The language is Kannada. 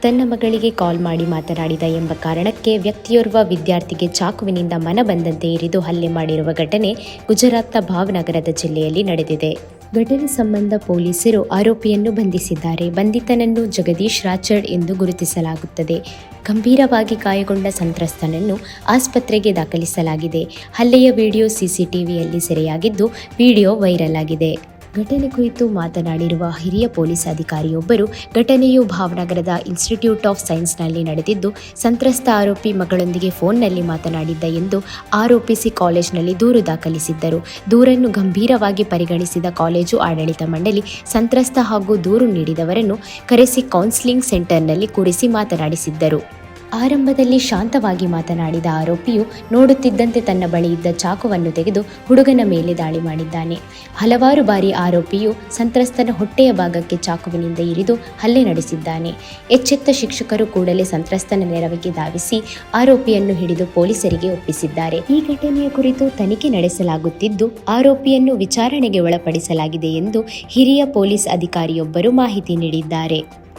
ತನ್ನ ಮಗಳಿಗೆ ಕಾಲ್ ಮಾಡಿ ಮಾತನಾಡಿದ ಎಂಬ ಕಾರಣಕ್ಕೆ ವ್ಯಕ್ತಿಯೋರ್ವ ವಿದ್ಯಾರ್ಥಿಗೆ ಚಾಕುವಿನಿಂದ ಮನಬಂದಂತೆ ಇರಿದು ಹಲ್ಲೆ ಮಾಡಿರುವ ಘಟನೆ ಗುಜರಾತ್ನ ಭಾವನಗರದ ಜಿಲ್ಲೆಯಲ್ಲಿ ನಡೆದಿದೆ. ಘಟನೆ ಸಂಬಂಧ ಪೊಲೀಸರು ಆರೋಪಿಯನ್ನು ಬಂಧಿಸಿದ್ದಾರೆ. ಬಂಧಿತನನ್ನು ಜಗದೀಶ್ ರಾಚಡ್ ಎಂದು ಗುರುತಿಸಲಾಗುತ್ತದೆ. ಗಂಭೀರವಾಗಿ ಗಾಯಗೊಂಡ ಸಂತ್ರಸ್ತನನ್ನು ಆಸ್ಪತ್ರೆಗೆ ದಾಖಲಿಸಲಾಗಿದೆ. ಹಲ್ಲೆಯ ವಿಡಿಯೋ ಸಿಸಿಟಿವಿಯಲ್ಲಿ ಸೆರೆಯಾಗಿದ್ದು, ವಿಡಿಯೋ ವೈರಲ್ ಆಗಿದೆ. ಘಟನೆ ಕುರಿತು ಮಾತನಾಡಿರುವ ಹಿರಿಯ ಪೊಲೀಸ್ ಅಧಿಕಾರಿಯೊಬ್ಬರು, ಘಟನೆಯು ಭಾವನಗರದ ಇನ್ಸ್ಟಿಟ್ಯೂಟ್ ಆಫ್ ಸೈನ್ಸ್ನಲ್ಲಿ ನಡೆದಿದ್ದು, ಸಂತ್ರಸ್ತ ಆರೋಪಿ ಮಗಳೊಂದಿಗೆ ಫೋನ್ನಲ್ಲಿ ಮಾತನಾಡಿದ್ದ ಎಂದು ಆರೋಪಿಸಿ ಕಾಲೇಜಿನಲ್ಲಿ ದೂರು ದಾಖಲಿಸಿದ್ದರು. ದೂರನ್ನು ಗಂಭೀರವಾಗಿ ಪರಿಗಣಿಸಿದ ಕಾಲೇಜು ಆಡಳಿತ ಮಂಡಳಿ ಸಂತ್ರಸ್ತ ಹಾಗೂ ದೂರು ನೀಡಿದವರನ್ನು ಕರೆಸಿ ಕೌನ್ಸಿಲಿಂಗ್ ಸೆಂಟರ್ನಲ್ಲಿ ಕೂರಿಸಿ ಮಾತನಾಡಿಸಿದ್ದರು. ಆರಂಭದಲ್ಲಿ ಶಾಂತವಾಗಿ ಮಾತನಾಡಿದ ಆರೋಪಿಯು ನೋಡುತ್ತಿದ್ದಂತೆ ತನ್ನ ಬಳಿ ಇದ್ದ ಚಾಕುವನ್ನು ತೆಗೆದು ಹುಡುಗನ ಮೇಲೆ ದಾಳಿ ಮಾಡಿದ್ದಾನೆ. ಹಲವಾರು ಬಾರಿ ಆರೋಪಿಯು ಸಂತ್ರಸ್ತನ ಹೊಟ್ಟೆಯ ಭಾಗಕ್ಕೆ ಚಾಕುವಿನಿಂದ ಇರಿದು ಹಲ್ಲೆ ನಡೆಸಿದ್ದಾನೆ. ಎಚ್ಚೆತ್ತ ಶಿಕ್ಷಕರು ಕೂಡಲೇ ಸಂತ್ರಸ್ತನ ನೆರವಿಗೆ ಧಾವಿಸಿ ಆರೋಪಿಯನ್ನು ಹಿಡಿದು ಪೊಲೀಸರಿಗೆ ಒಪ್ಪಿಸಿದ್ದಾರೆ. ಈ ಘಟನೆಯ ಕುರಿತು ತನಿಖೆ ನಡೆಸಲಾಗುತ್ತಿದ್ದು, ಆರೋಪಿಯನ್ನು ವಿಚಾರಣೆಗೆ ಒಳಪಡಿಸಲಾಗಿದೆ ಎಂದು ಹಿರಿಯ ಪೊಲೀಸ್ ಅಧಿಕಾರಿಯೊಬ್ಬರು ಮಾಹಿತಿ ನೀಡಿದ್ದಾರೆ.